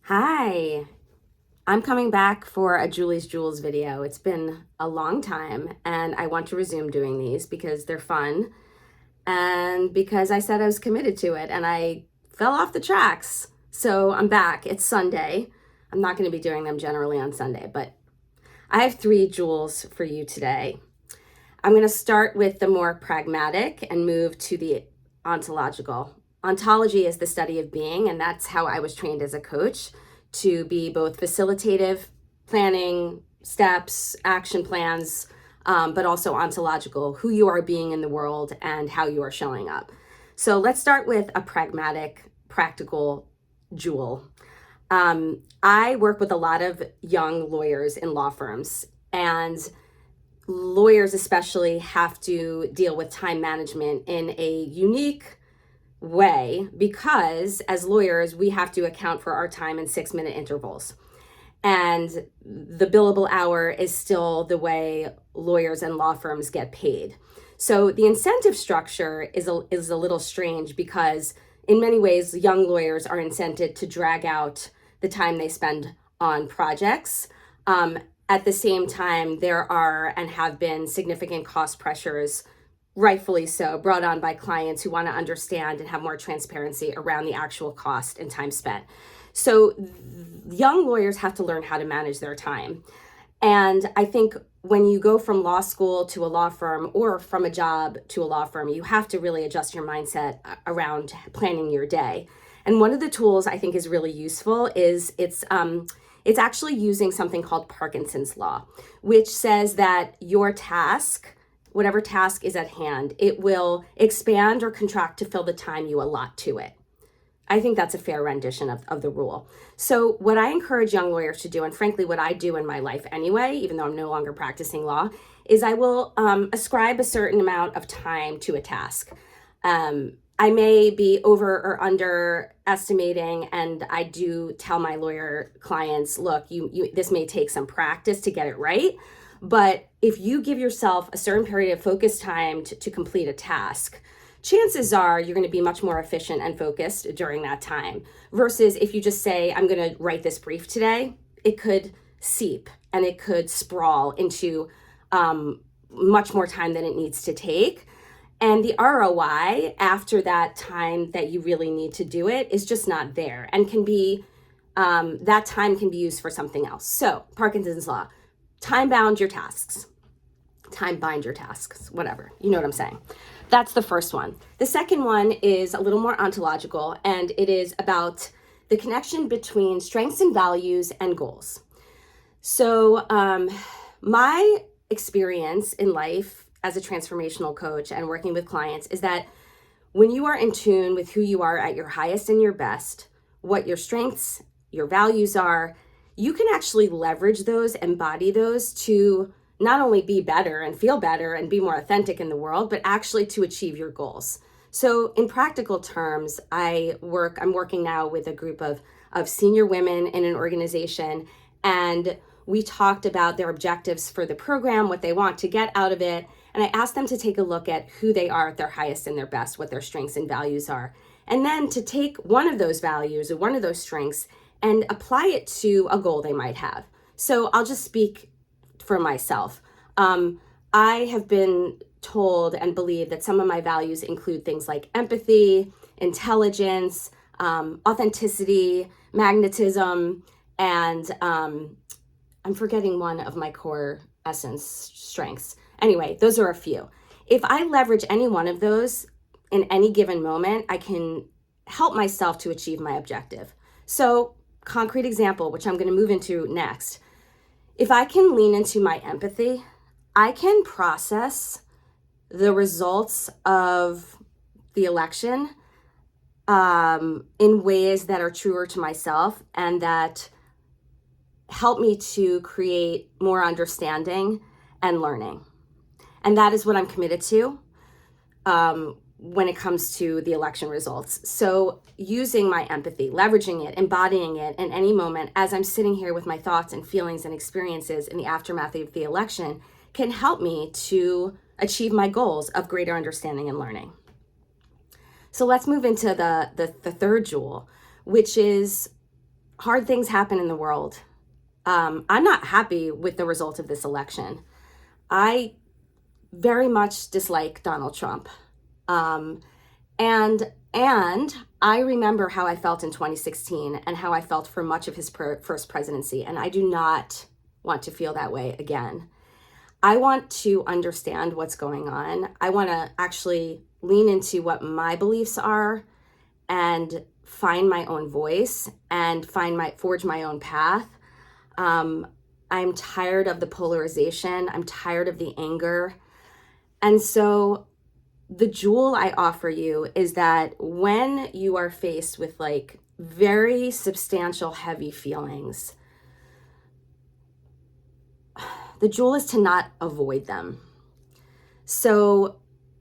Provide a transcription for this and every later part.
Hi, I'm coming back for a Julie's Jewels video. It's been a long time and I want to resume doing these because they're fun and because I said I was committed to it and I fell off the tracks. So I'm back. It's Sunday. I'm not going to be doing them generally on Sunday, but I have 3 jewels for you today. I'm going to start with the more pragmatic and move to the ontological. Ontology is the study of being, and that's how I was trained as a coach, to be both facilitative, planning, steps, action plans, but also ontological, who you are being in the world and how you are showing up. So let's start with a pragmatic, practical jewel. I work with a lot of young lawyers in law firms, and lawyers especially have to deal with time management in a unique way because as lawyers, we have to account for our time in 6-minute intervals. And the billable hour is still the way lawyers and law firms get paid. So the incentive structure is a little strange because in many ways, young lawyers are incented to drag out the time they spend on projects. At the same time, there are and have been significant cost pressures, rightfully so, brought on by clients who want to understand and have more transparency around the actual cost and time spent. So young lawyers have to learn how to manage their time. And I think when you go from law school to a law firm or from a job to a law firm, you have to really adjust your mindset around planning your day. And one of the tools I think is really useful is it's actually using something called Parkinson's law, which says that your task, whatever task is at hand, it will expand or contract to fill the time you allot to it. I think that's a fair rendition of the rule. So what I encourage young lawyers to do, and frankly what I do in my life anyway, even though I'm no longer practicing law, is I will ascribe a certain amount of time to a task. I may be over or underestimating, and I do tell my lawyer clients, look, this may take some practice to get it right, but if you give yourself a certain period of focused time to complete a task, chances are you're going to be much more efficient and focused during that time. Versus if you just say, I'm going to write this brief today, it could seep and it could sprawl into much more time than it needs to take. And the ROI after that time that you really need to do it is just not there and can be, that time can be used for something else. So Parkinson's law, time bind your tasks, whatever, you know what I'm saying. That's the first one. The second one is a little more ontological, and it is about the connection between strengths and values and goals. So my experience in life as a transformational coach and working with clients is that when you are in tune with who you are at your highest and your best, what your strengths, your values are, you can actually leverage those, embody those to not only be better and feel better and be more authentic in the world, but actually to achieve your goals. So in practical terms, I'm working now with a group of senior women in an organization, and we talked about their objectives for the program, what they want to get out of it. And I asked them to take a look at who they are at their highest and their best, what their strengths and values are. And then to take one of those values or one of those strengths and apply it to a goal they might have. So I'll just speak for myself. I have been told and believe that some of my values include things like empathy, intelligence, authenticity, magnetism, and I'm forgetting one of my core essence strengths. Anyway, those are a few. If I leverage any one of those in any given moment, I can help myself to achieve my objective. So, concrete example, which I'm going to move into next. If I can lean into my empathy, I can process the results of the election in ways that are truer to myself and that help me to create more understanding and learning. And that is what I'm committed to when it comes to the election results. So using my empathy, leveraging it, embodying it in any moment as I'm sitting here with my thoughts and feelings and experiences in the aftermath of the election can help me to achieve my goals of greater understanding and learning. So let's move into the third jewel, which is hard things happen in the world. I'm not happy with the result of this election. I very much dislike Donald Trump. And I remember how I felt in 2016 and how I felt for much of his first presidency. And I do not want to feel that way again. I want to understand what's going on. I want to actually lean into what my beliefs are and find my own voice and forge my own path. I'm tired of the polarization. I'm tired of the anger. And so the jewel I offer you is that when you are faced with like very substantial, heavy feelings, the jewel is to not avoid them. So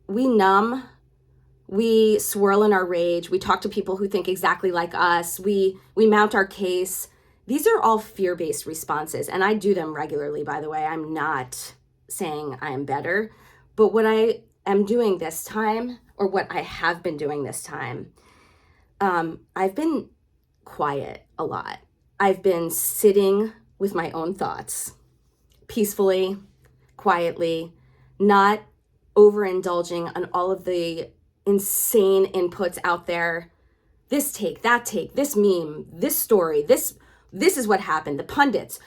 we numb, we swirl in our rage, we talk to people who think exactly like us, we mount our case. These are all fear-based responses, and I do them regularly, by the way. I'm not saying I am better, but what I am doing this time, or what I have been doing this time, I've been quiet a lot. I've been sitting with my own thoughts, peacefully, quietly, not overindulging on all of the insane inputs out there. This take, that take, this meme, this story, this is what happened, the pundits,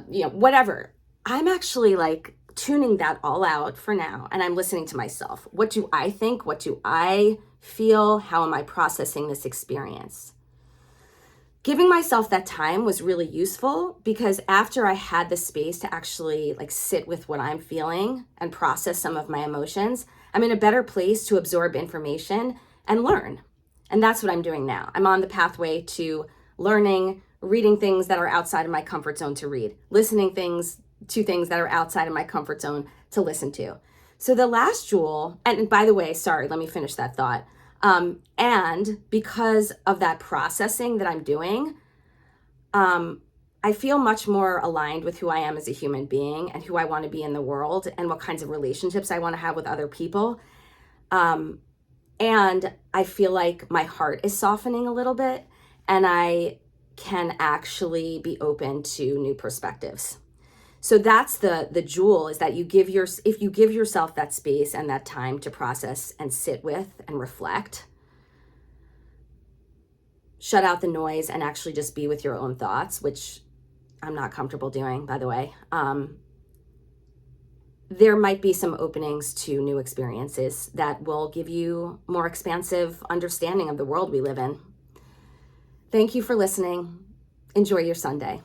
whatever. I'm actually like tuning that all out for now, and I'm listening to myself. What do I think? What do I feel? How am I processing this experience? Giving myself that time was really useful because after I had the space to actually like sit with what I'm feeling and process some of my emotions, I'm in a better place to absorb information and learn. And that's what I'm doing now. I'm on the pathway to learning, reading things that are outside of my comfort zone to read, listening to things that are outside of my comfort zone to listen to. So the last jewel, and by the way, sorry, let me finish that thought. And because of that processing that I'm doing, I feel much more aligned with who I am as a human being and who I want to be in the world and what kinds of relationships I want to have with other people. And I feel like my heart is softening a little bit and I can actually be open to new perspectives. So that's the jewel, is that if you give yourself that space and that time to process and sit with and reflect, shut out the noise and actually just be with your own thoughts, which I'm not comfortable doing, by the way. There might be some openings to new experiences that will give you more expansive understanding of the world we live in. Thank you for listening. Enjoy your Sunday.